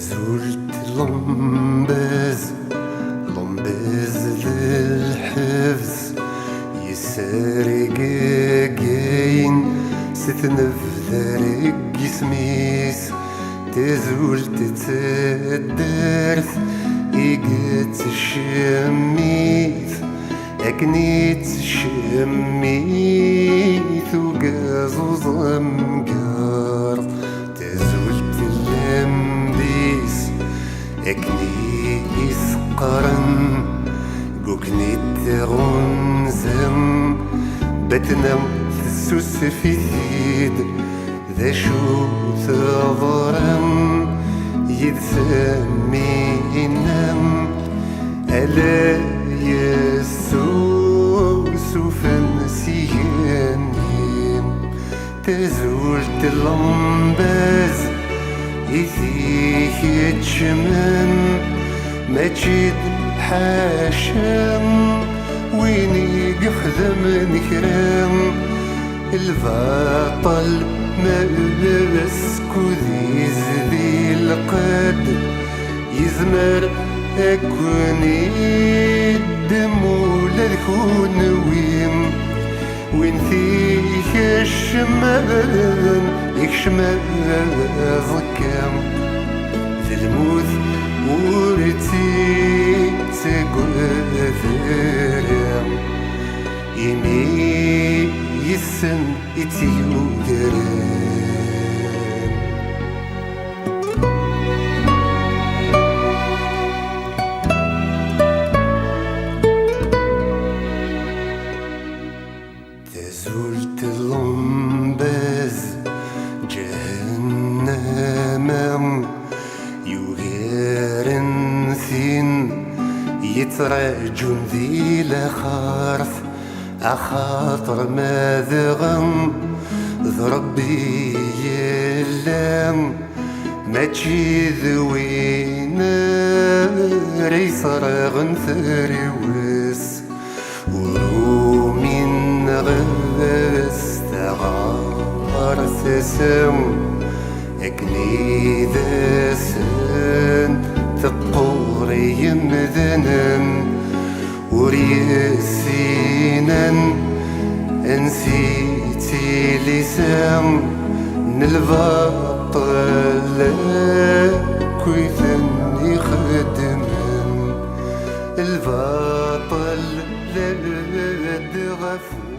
تزولت لمباز للحفظ يسارق كاين ستنفذر جسميس تزولت تدرث إيقات الشميت أكنيت الشميت وقازوز مقار تزولت اللمبيس أكنيس قرن قوكنيت غنزم بتنم تسوس في ثيد ذا شو تضرم يدسمينم ألا يسوس فنسياني تزولت اللمباز إذيك يتشمن ما تشد حاشم ويني يخدم نكرم البطل ما بسكوذ يزدي القد يزمر أكوني الدم ولا الكون وين فيك الشمال يكشمال ضكام في الموت ورتي تقوذرام يمي يسن اتيودرام تزولت اللمباز جهنم يغيرن ثين يتراجون ذي لخارف أخاطر ماذغم ضربي يلام ما تشي ذوينا ريصرغن ثريوس ورومين غبس تغار ثسم أكني ذاسن تقوري يمذنن وريسينا انسيتي لسام نلبطل كويثن يخدمن البطل لد غفور